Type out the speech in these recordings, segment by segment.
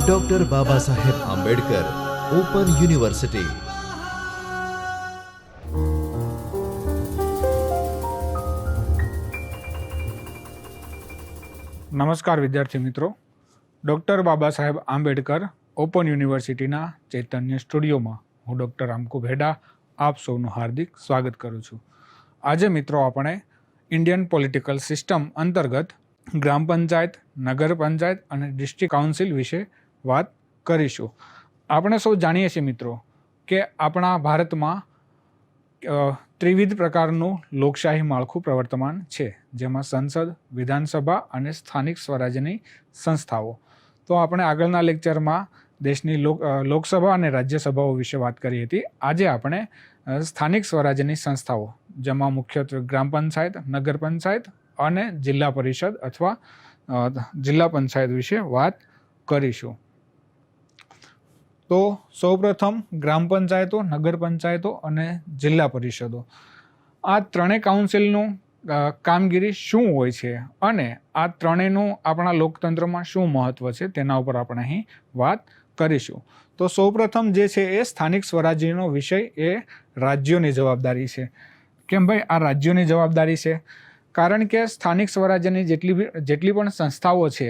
Doctor Baba Saheb Ambedkar open university. નમસ્કાર વિદ્યાર્થી મિત્રો, ડૉક્ટર બાબા સાહેબ આંબેડકર ઓપન યુનિવર્સિટીના ચૈતન્ય સ્ટુડિયોમાં હું ડૉક્ટર રામકુ ભેડા આપ સૌનું હાર્દિક સ્વાગત કરું છું। આજે મિત્રો આપણે ઇન્ડિયન પોલિટિકલ સિસ્ટમ અંતર્ગત ગ્રામ પંચાયત, નગર પંચાયત અને ડિસ્ટ્રિક્ટ કાઉન્સિલ વિશે વાત કરીશું। આપણે સૌ જાણીએ છીએ મિત્રો કે આપણા ભારતમાં ત્રિવિધ પ્રકારનું લોકશાહી માળખું પ્રવર્તમાન છે, જેમાં સંસદ, વિધાનસભા અને સ્થાનિક સ્વરાજ્યની સંસ્થાઓ। તો આપણે આગળના લેક્ચરમાં દેશની લોકસભા અને રાજ્યસભાઓ વિશે વાત કરી હતી। આજે આપણે સ્થાનિક સ્વરાજ્યની સંસ્થાઓ, જેમાં મુખ્યત્વે ગ્રામ પંચાયત, નગર પંચાયત અને જિલ્લા પરિષદ અથવા જિલ્લા પંચાયત વિશે વાત કરીશું। તો સૌપ્રથમ ગ્રામ પંચાયતો, નગર પંચાયતો અને જિલ્લા પરિષદો, આ ત્રણેય કાઉન્સિલનું કામગીરી શું હોય છે અને આ ત્રણેયનું આપણા લોકતંત્રમાં શું મહત્વ છે તેના ઉપર આપણે અહીં વાત કરીશું। તો સૌપ્રથમ જે છે એ સ્થાનિક સ્વરાજ્યનો વિષય એ રાજ્યોની જવાબદારી છે। કેમ ભાઈ આ રાજ્યોની જવાબદારી છે? કારણ કે સ્થાનિક સ્વરાજ્યની જેટલી પણ સંસ્થાઓ છે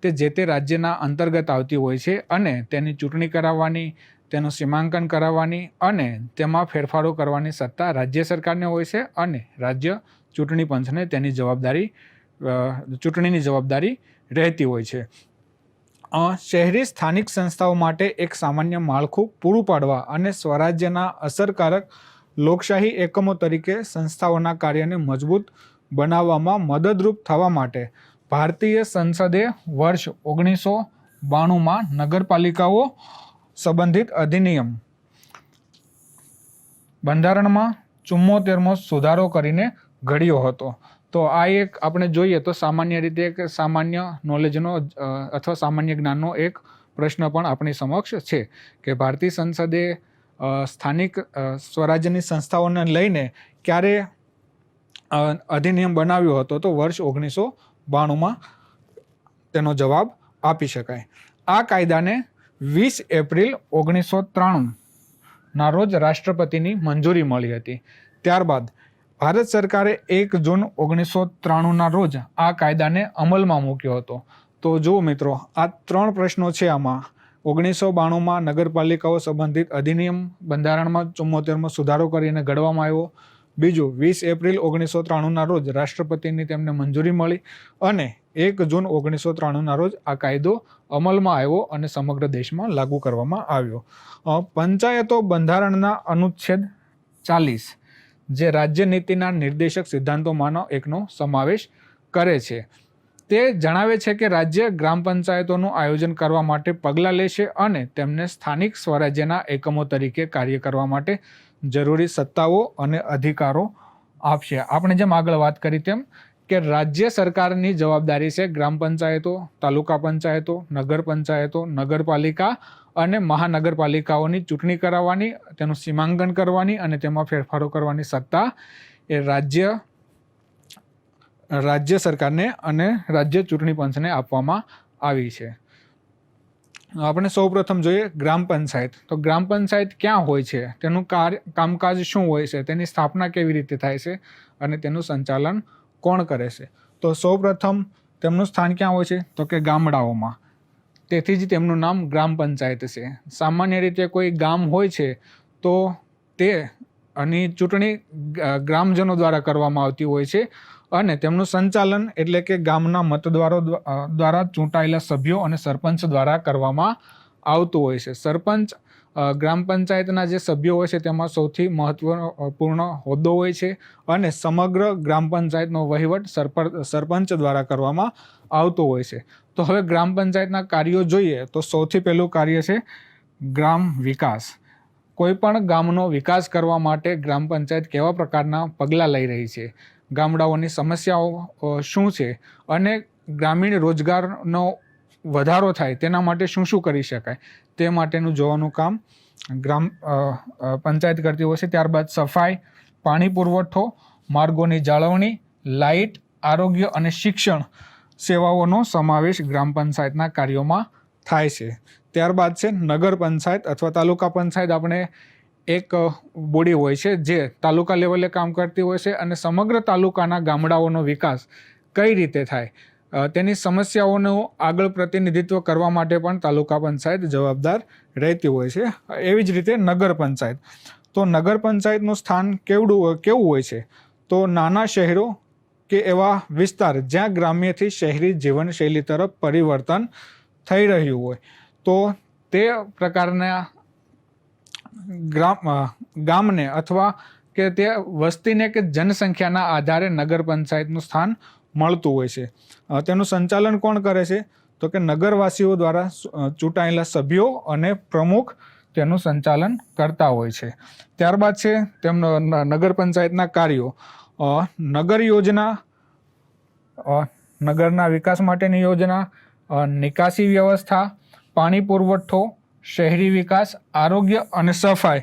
તે જે તે રાજ્યના અંતર્ગત આવતી હોય છે અને તેની ચૂંટણી કરાવવાની, તેનું સીમાંકન કરાવવાની અને તેમાં ફેરફારો કરવાની સત્તા રાજ્ય સરકારને હોય છે અને રાજ્ય ચૂંટણી પંચને તેની ચૂંટણીની જવાબદારી રહેતી હોય છે। શહેરી સ્થાનિક સંસ્થાઓ માટે એક સામાન્ય માળખું પૂરું પાડવા અને સ્વરાજ્યના અસરકારક લોકશાહી એકમો તરીકે સંસ્થાઓના કાર્યને મજબૂત બનાવવામાં મદદરૂપ થવા માટે ભારતીય સંસદે વર્ષ 1992માં નગરપાલિકાઓ સંબંધિત અધિનિયમ બંધારણમાં 74મો સુધારો કરીને ઘડ્યો હતો। તો આ એક આપણે જોઈએ તો સામાન્ય રીતે એક સામાન્ય નોલેજનો અથવા સામાન્ય જ્ઞાનનો એક પ્રશ્ન પણ આપણી સમક્ષ છે કે ભારતીય સંસદે સ્થાનિક સ્વરાજ્યની સંસ્થાઓને લઈને ક્યારે અધિનિયમ બનાવ્યો હતો? તો વર્ષ 1992માં તેનો જવાબ આપી શકાય। આ કાયદાને 20 એપ્રિલ 1993ના રોજ રાષ્ટ્રપતિની મંજૂરી મળી હતી। ત્યારબાદ ભારત સરકારે 1 જૂન 1993ના રોજ આ કાયદાને અમલમાં મૂક્યો હતો। તો જુઓ મિત્રો, આ ત્રણ પ્રશ્નો છે આમાં। 1992માં નગરપાલિકાઓ સંબંધિત અધિનિયમ બંધારણમાં 74મો સુધારો કરીને ઘડવામાં આવ્યો। બીજું, 20 એપ્રિલ 1993ના રોજ રાષ્ટ્રપતિની તેમને મંજૂરી મળી અને 1 જૂન 1993ના રોજ આ કાયદો અમલમાં આવ્યો અને સમગ્ર દેશમાં લાગુ કરવામાં આવ્યો। પંચાયતો બંધારણના અનુચ્છેદ 40 જે રાજ્ય નીતિના નિર્દેશક સિદ્ધાંતોમાંનો એકનો સમાવેશ કરે છે, તે જણાવે છે કે રાજ્ય ગ્રામ પંચાયતોનું આયોજન કરવા માટે પગલાં લેશે અને તેમને સ્થાનિક સ્વરાજ્યના એકમો તરીકે કાર્ય કરવા માટે જરૂરી સત્તાઓ અને અધિકારો આપશે। આપણે જેમ આગળ વાત કરી તેમ કે રાજ્ય સરકારની જવાબદારી છે ગ્રામ પંચાયતો, તાલુકા પંચાયતો, નગર પંચાયતો, નગરપાલિકા અને મહાનગરપાલિકાઓની ચૂંટણી કરાવવાની, તેનું સીમાંકન કરવાની અને તેમાં ફેરફારો કરવાની સત્તા એ રાજ્ય સરકારને અને રાજ્ય ચૂંટણી પંચને આપવામાં આવી છે। આપણે સૌપ્રથમ જોઈએ ગ્રામ પંચાયત। તો ગ્રામ પંચાયત ક્યાં હોય છે, તેનું કામકાજ શું હોય છે, તેની સ્થાપના કેવી રીતે થાય છે અને તેનું સંચાલન કોણ કરે છે? તો સૌપ્રથમ તેમનું સ્થાન ક્યાં હોય છે? તો કે ગામડાઓમાં। તેથી જ તેમનું નામ ગ્રામ પંચાયત છે। સામાન્ય રીતે કોઈ ગામ હોય છે તો આની ચૂંટણી ગ્રામજનો દ્વારા કરવામાં આવતી હોય છે અને તેમનું સંચાલન એટલે કે ગામના મતદારો દ્વારા ચૂંટાયેલા સભ્યો અને સરપંચ દ્વારા કરવામાં આવતું હોય છે। સરપંચ ગ્રામ પંચાયતના જે સભ્યો હોય છે તેમાં સૌથી મહત્વપૂર્ણ હોદ્દો હોય છે અને સમગ્ર ગ્રામ પંચાયતનો વહીવટ સરપંચ દ્વારા કરવામાં આવતો હોય છે। તો હવે ગ્રામ પંચાયતના કાર્યો જોઈએ તો સૌથી પહેલું કાર્ય છે ગ્રામ વિકાસ। કોઈ પણ ગામનો વિકાસ કરવા માટે ગ્રામ પંચાયત કેવા પ્રકારના પગલાં લઈ રહી છે, ગામડાઓની સમસ્યાઓ શું છે અને ગ્રામીણ રોજગારનો વધારો થાય તેના માટે શું શું કરી શકાય તે માટેનું જોવાનું કામ ગ્રામ પંચાયત કરતી હોય છે। ત્યારબાદ સફાઈ, પાણી પુરવઠો, માર્ગોની જાળવણી, લાઇટ, આરોગ્ય અને શિક્ષણ સેવાઓનો સમાવેશ ગ્રામ પંચાયતના કાર્યોમાં થાય છે. ત્યારબાદ છે નગર પંચાયત અથવા તાલુકા પંચાયત. આપણે એક બોડી હોય છે જે તાલુકા લેવલે કામ કરતી હોય છે અને સમગ્ર તાલુકાના ગામડાઓનો વિકાસ કઈ રીતે થાય તેની સમસ્યાઓનું આગળ પ્રતિનિધિત્વ કરવા માટે પણ તાલુકા પંચાયત જવાબદાર રહેતી હોય છે. એવી જ રીતે નગર પંચાયત. તો નગર પંચાયતનું સ્થાન કેવું હોય છે? તો નાના શહેરો કે એવા વિસ્તાર જ્યાં ગ્રામ્યથી શહેરી જીવનશૈલી તરફ પરિવર્તન થઈ રહ્યું હોય તો તે પ્રકારના ગામને અથવા કે તે વસ્તીને કે જનસંખ્યાના આધારે નગર પંચાયતનું સ્થાન મળતું હોય છે. તેનું સંચાલન કોણ કરે છે? તો કે નગરવાસીઓ દ્વારા ચૂંટાયેલા સભ્યો અને પ્રમુખ તેનું સંચાલન કરતા હોય છે. ત્યારબાદ છે તેમનો નગર પંચાયતના કાર્યો. નગર યોજના, નગરના વિકાસ માટેની યોજના, નિકાસી વ્યવસ્થા, પાણી પુરવઠો, શહેરી વિકાસ, આરોગ્ય અને સફાઈ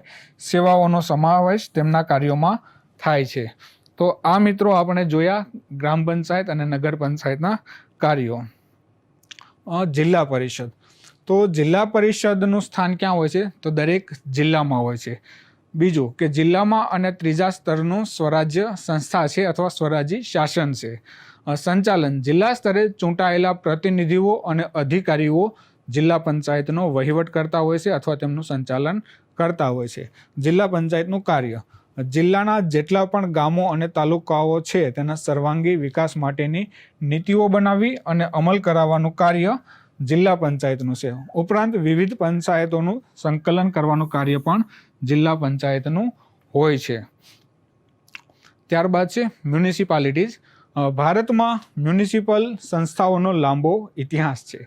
સેવાઓનો સમાવેશ તેમના કાર્યોમાં થાય છે. તો આ મિત્રો આપણે જોયા ગ્રામ પંચાયત અને નગર પંચાયતના કાર્યો. જિલ્લા પરિષદ. તો જિલ્લા પરિષદનું સ્થાન ક્યાં હોય છે? તો દરેક જિલ્લામાં હોય છે. બીજું કે જિલ્લામાં અને ત્રીજા સ્તરનું સ્વરાજ્ય સંસ્થા છે અથવા સ્વરાજી શાસન છે. સંચાલન. જિલ્લા સ્તરે ચૂંટાયેલા પ્રતિનિધિઓ અને અધિકારીઓ જિલ્લા પંચાયતનો વહીવટ કરતા હોય છે અથવા તેમનું સંચાલન કરતા હોય છે. જિલ્લા પંચાયતનું કાર્ય. જિલ્લાના જેટલા પણ ગામો અને તાલુકાઓ છે તેના સર્વાંગી વિકાસ માટેની નીતિઓ બનાવવી અને અમલ કરાવવાનું કાર્ય જિલ્લા પંચાયતનું છે. ઉપરાંત વિવિધ પંચાયતોનું સંકલન કરવાનું કાર્ય પણ જિલ્લા પંચાયતનું હોય છે. ત્યારબાદ છે મ્યુનિસિપાલિટીઝ. ભારતમાં મ્યુનિસિપલ સંસ્થાઓનો લાંબો ઇતિહાસ છે.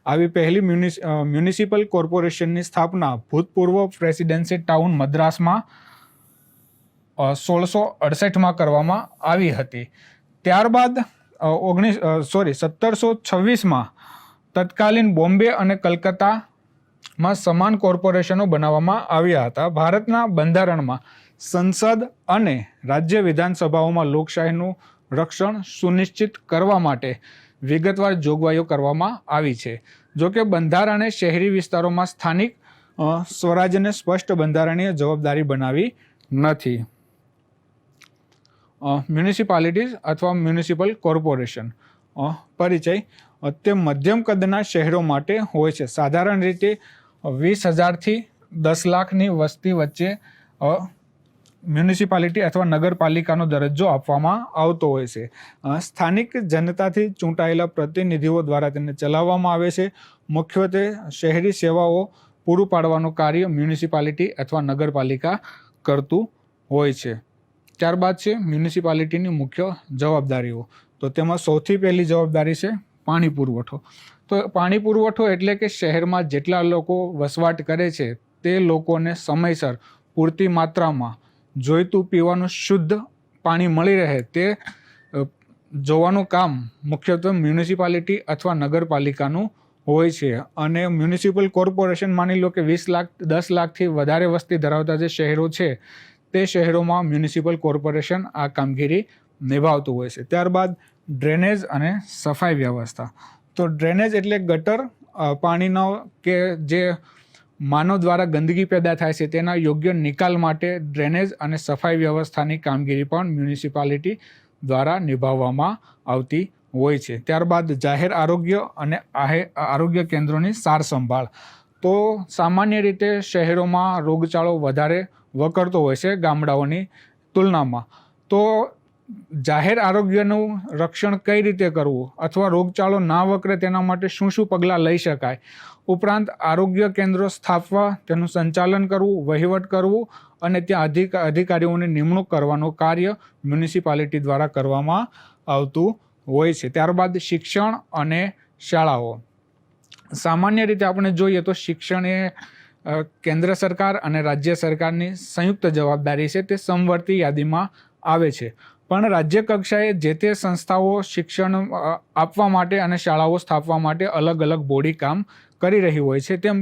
આવી પહેલી મ્યુનિસિપલ કોર્પોરેશનની સ્થાપના ભૂતપૂર્વ પ્રેસિડેન્સી ટાઉન મદ્રાસમાં 1668માં કરવામાં આવી હતી. ત્યારબાદ 1726માં તત્કાલીન બોમ્બે અને કલકત્તામાં સમાન કોર્પોરેશનો બનાવવામાં આવ્યા હતા. ભારતના બંધારણમાં સંસદ અને રાજ્ય વિધાનસભાઓમાં લોકશાહીનું રક્ષણ સુનિશ્ચિત કરવા માટે વિગતવાર જોગવાઈઓ કરવામાં આવી છે. જો કે બંધારણે શહેરી વિસ્તારોમાં સ્થાનિક સ્વરાજ્યને સ્પષ્ટ બંધારણીય જવાબદારી બનાવી નથી. મ્યુનિસિપાલિટીઝ અથવા મ્યુનિસિપલ કોર્પોરેશન. પરિચય. તે મધ્યમ કદના શહેરો માટે હોય છે. સાધારણ રીતે 20,000થી 10 લાખની વસ્તી વચ્ચે મ્યુનિસિપાલિટી અથવા નગરપાલિકાનો દરજ્જો આપવામાં આવતો હોય છે. સ્થાનિક જનતાથી ચૂંટાયેલા પ્રતિનિધિઓ દ્વારા તેને ચલાવવામાં આવે છે. મુખ્યત્વે શહેરી સેવાઓ પૂરું પાડવાનું કાર્ય મ્યુનિસિપાલિટી અથવા નગરપાલિકા કરતું હોય છે. ત્યારબાદ છે મ્યુનિસિપાલિટીની મુખ્ય જવાબદારીઓ. તો તેમાં સૌથી પહેલી જવાબદારી છે પાણી પુરવઠો. તો પાણી પુરવઠો એટલે કે શહેરમાં જેટલા લોકો વસવાટ કરે છે તે લોકોને સમયસર પૂરતી માત્રામાં જોઈતું પીવાનું શુદ્ધ પાણી મળી રહે તે જોવાનું કામ મુખ્યત્વે મ્યુનિસિપાલિટી અથવા નગરપાલિકાનું હોય છે. અને મ્યુનિસિપલ કોર્પોરેશન માની લો કે 20 લાખ 10 લાખથી વધારે વસ્તી ધરાવતા જે શહેરો છે તે શહેરોમાં મ્યુનિસિપલ કોર્પોરેશન આ કામગીરી નિભાવતું હોય છે. ત્યારબાદ ડ્રેનેજ અને સફાઈ વ્યવસ્થા. તો ડ્રેનેજ એટલે ગટર પાણીનો કે જે માનવ દ્વારા ગંદકી પેદા થાય છે તેના યોગ્ય નિકાલ માટે ડ્રેનેજ અને સફાઈ વ્યવસ્થાની કામગીરી પણ મ્યુનિસિપાલિટી દ્વારા નિભાવવામાં આવતી હોય છે. ત્યારબાદ જાહેર આરોગ્ય અને આરોગ્ય કેન્દ્રોની સાર સંભાળ. તો સામાન્ય રીતે શહેરોમાં રોગચાળો વધારે વકરતો હોય છે ગામડાઓની તુલનામાં. તો જાહેર આરોગ્યનું રક્ષણ કઈ રીતે કરવું અથવા રોગચાળો ના વકરે તેના માટે શું શું પગલાં લઈ શકાય. ઉપરાંત આરોગ્ય કેન્દ્રો સ્થાપવા, તેનું સંચાલન કરવું, વહીવટ કરવું અને ત્યાં અધિકારીઓની નિમણૂક કરવાનું કાર્ય મ્યુનિસિપાલિટી દ્વારા કરવામાં આવતું હોય છે. ત્યારબાદ શિક્ષણ અને શાળાઓ. સામાન્ય રીતે આપણે જોઈએ તો શિક્ષણ એ કેન્દ્ર સરકાર અને રાજ્ય સરકારની સંયુક્ત જવાબદારી છે. તે સમવર્તી યાદીમાં આવે છે. પણ રાજ્ય કક્ષાએ જે તે સંસ્થાઓ શિક્ષણ આપવા માટે અને શાળાઓ સ્થાપવા માટે અલગ અલગ બોડી કામ કરી રહી હોય છે. તેમ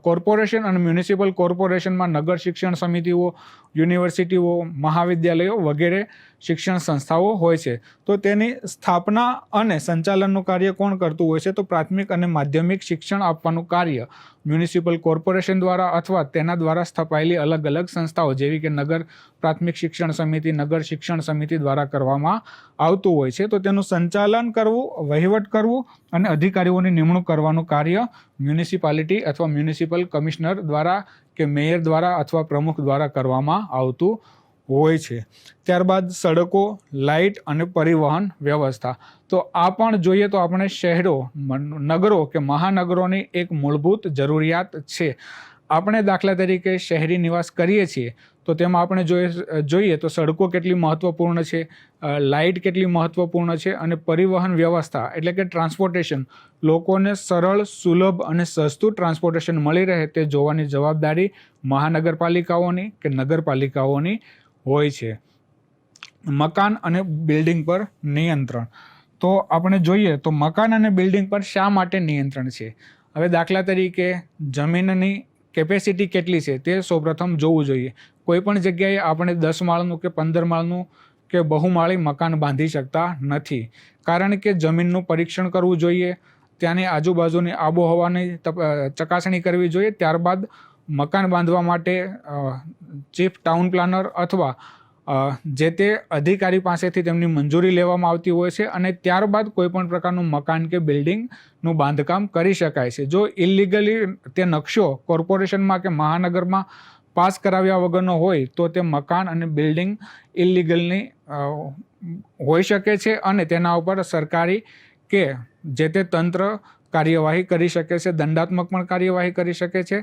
કોર્પોરેશન અને મ્યુનિસિપલ કોર્પોરેશનમાં નગર શિક્ષણ સમિતિઓ યુનિવર્સિટીઓ, મહાવિદ્યાલયો વગેરે શિક્ષણ સંસ્થાઓ હોય છે. તો તેની સ્થાપના અને સંચાલનનું કાર્ય કોણ કરતું હોય છે? તો પ્રાથમિક અને માધ્યમિક શિક્ષણ આપવાનું કાર્ય મ્યુનિસિપલ કોર્પોરેશન દ્વારા અથવા તેના દ્વારા સ્થપાયેલી અલગ અલગ સંસ્થાઓ જેવી કે નગર પ્રાથમિક શિક્ષણ સમિતિ, નગર શિક્ષણ સમિતિ દ્વારા કરવામાં આવતું હોય છે. તો તેનું સંચાલન કરવું, વહીવટ કરવું અને અધિકારીઓની નિમણૂક કરવાનું કાર્ય મ્યુનિસિપાલિટી અથવા મ્યુનિસિપલ કમિશનર દ્વારા કે મેયર દ્વારા અથવા પ્રમુખ દ્વારા કરવામાં આવતું હોય છે. ત્યારબાદ સડકો, લાઇટ અને પરિવહન વ્યવસ્થા. તો આ પણ જોઈએ તો આપણે શહેરો, નગરો કે મહાનગરોની એક મૂળભૂત જરૂરિયાત છે. આપણે દાખલા તરીકે શહેરી નિવાસ કરીએ છીએ તો તેમાં આપણે જોઈએ તો સડકો કેટલી મહત્ત્વપૂર્ણ છે, લાઇટ કેટલી મહત્ત્વપૂર્ણ છે અને પરિવહન વ્યવસ્થા એટલે કે ટ્રાન્સપોર્ટેશન, લોકોને સરળ, સુલભ અને સસ્તું ટ્રાન્સપોર્ટેશન મળી રહે તે જોવાની જવાબદારી મહાનગરપાલિકાઓની કે નગરપાલિકાઓની હોય છે. મકાન અને બિલ્ડિંગ પર નિયંત્રણ. તો આપણે જોઈએ તો મકાન અને બિલ્ડિંગ પર શા માટે નિયંત્રણ છે? હવે દાખલા તરીકે જમીનની કેપેસિટી કેટલી છે તે સૌપ્રથમ જોવું જોઈએ. કોઈ પણ જગ્યાએ આપણે 10 માળનું કે 15 માળનું કે બહુમાળી મકાન બાંધી શકતા નથી, કારણ કે જમીનનું પરીક્ષણ કરવું જોઈએ, ત્યાંની આજુબાજુની આબોહવાની ચકાસણી કરવી જોઈએ. ત્યારબાદ મકાન બાંધવા માટે ચીફ ટાઉન પ્લાનર અથવા જે તે અધિકારી પાસેથી તેમની મંજૂરી લેવામાં આવતી હોય છે અને ત્યારબાદ કોઈ પણ પ્રકારનું મકાન કે બિલ્ડિંગનું બાંધકામ કરી શકાય છે. જો ઇલિગલી તે નકશો કોર્પોરેશનમાં કે મહાનગરમાં પાસ કરાવ્યા વગરનો હોય તો તે મકાન અને બિલ્ડિંગ ઇલિગલની હોઈ શકે છે અને તેના ઉપર સરકારી કે જે તે તંત્ર કાર્યવાહી કરી શકે છે, દંડાત્મક પણ કાર્યવાહી કરી શકે છે.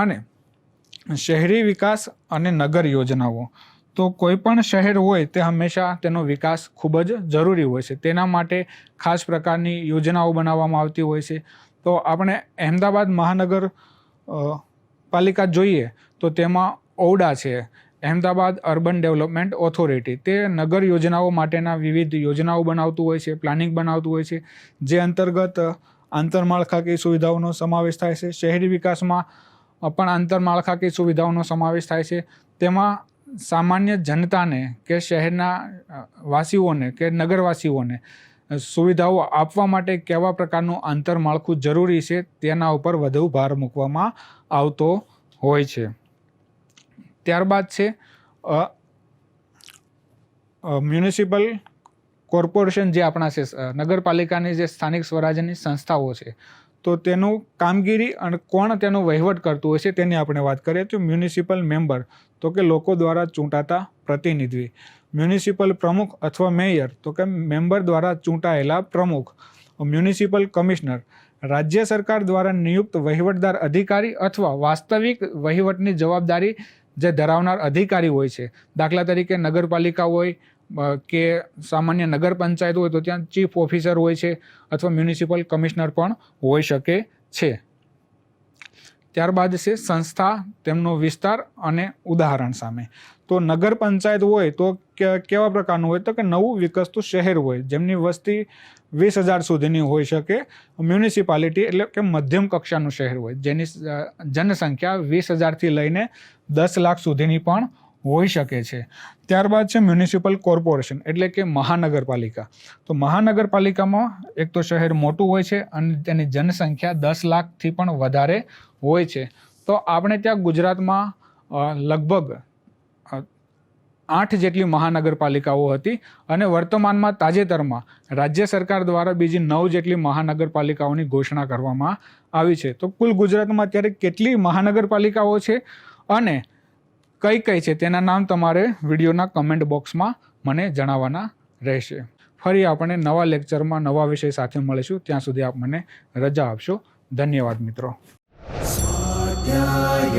અને શહેરી વિકાસ અને નગર યોજનાઓ. તો કોઈ પણ શહેર હોય તે હંમેશા તેનો વિકાસ ખૂબ જ જરૂરી હોય છે. તેના માટે ખાસ પ્રકારની યોજનાઓ બનાવવામાં આવતી હોય છે. તો આપણે અહેમદાબાદ મહાનગર પાલિકા જોઈએ તો તેમાં ઔડા છે, અહેમદાબાદ અર્બન ડેવલપમેન્ટ ઓથોરિટી. તે નગર યોજનાઓ માટેના વિવિધ યોજનાઓ બનાવતું હોય છે, પ્લાનિંગ બનાવતું હોય છે, જે અંતર્ગત આંતરમાળખાકીય સુવિધાઓનો સમાવેશ થાય છે. શહેરી વિકાસમાં પણ આંતરમાળખાકીય સુવિધાઓનો સમાવેશ થાય છે. તેમાં સામાન્ય જનતાને કે શહેરના વાસીઓને કે નગરવાસીઓને સુવિધાઓ આપવા માટે કેવા પ્રકારનું આંતરમાળખું જરૂરી છે તેના ઉપર વધુ ભાર મૂકવામાં આવતો હોય છે. ત્યારબાદ છે મ્યુનિસિપલ કોર્પોરેશન, જે આપણા છે નગરપાલિકાની જે સ્થાનિક સ્વરાજ્યની સંસ્થાઓ છે, તો તેનું કામગીરી અને કોણ તેનો વહીવટ કરતું હોય છે તેની આપણે વાત કરીએ તો મ્યુનિસિપલ મેમ્બર, તો કે લોકો દ્વારા ચૂંટાતા પ્રતિનિધિ. મ્યુનિસિપલ પ્રમુખ અથવા મેયર, તો કે મેમ્બર દ્વારા ચૂંટાયેલા પ્રમુખ. મ્યુનિસિપલ કમિશનર, રાજ્ય સરકાર દ્વારા નિયુક્ત વહીવટદાર અધિકારી અથવા વાસ્તવિક વહીવટની જવાબદારી જે ધરાવનાર અધિકારી હોય છે. દાખલા તરીકે નગરપાલિકા હોય કે સામાન્ય નગર પંચાયત હોય તો ત્યાં ચીફ ઓફિસર હોય છે અથવા મ્યુનિસિપલ કમિશનર પણ હોઈ શકે છે. ત્યારબાદ છે સંસ્થા, તેમનો વિસ્તાર અને ઉદાહરણ સામે. તો નગર પંચાયત હોય તો કેવા પ્રકારનું હોય? તો કે નવું વિકસતું શહેર હોય જેમની વસ્તી 20,000 સુધીની હોઈ શકે. મ્યુનિસિપાલિટી એટલે કે મધ્યમ કક્ષાનું શહેર હોય જેની જનસંખ્યા 20,000થી લઈને 10 લાખ સુધીની પણ હોઈ શકે છે. ત્યારબાદ છે મ્યુનિસિપલ કોર્પોરેશન એટલે કે મહાનગરપાલિકા. તો મહાનગરપાલિકામાં એક તો શહેર મોટું હોય છે અને તેની જનસંખ્યા 10 લાખથી પણ વધારે હોય છે. તો આપણે ત્યાં ગુજરાતમાં લગભગ 8 જેટલી મહાનગરપાલિકાઓ હતી અને વર્તમાનમાં તાજેતરમાં રાજ્ય સરકાર દ્વારા બીજી 9 જેટલી મહાનગરપાલિકાઓની ઘોષણા કરવામાં આવી છે. તો કુલ ગુજરાતમાં અત્યારે કેટલી મહાનગરપાલિકાઓ છે અને કઈ કઈ છે તેના નામ તમારે વિડીયોના કમેન્ટ બોક્સમાં મને જણાવવાના રહેશે. ફરી આપણે નવા લેક્ચરમાં નવા વિષય સાથે મળીશું. ત્યાં સુધી આપ મને રજા આપશો. ધન્યવાદ મિત્રો. સ્વાધ્યાય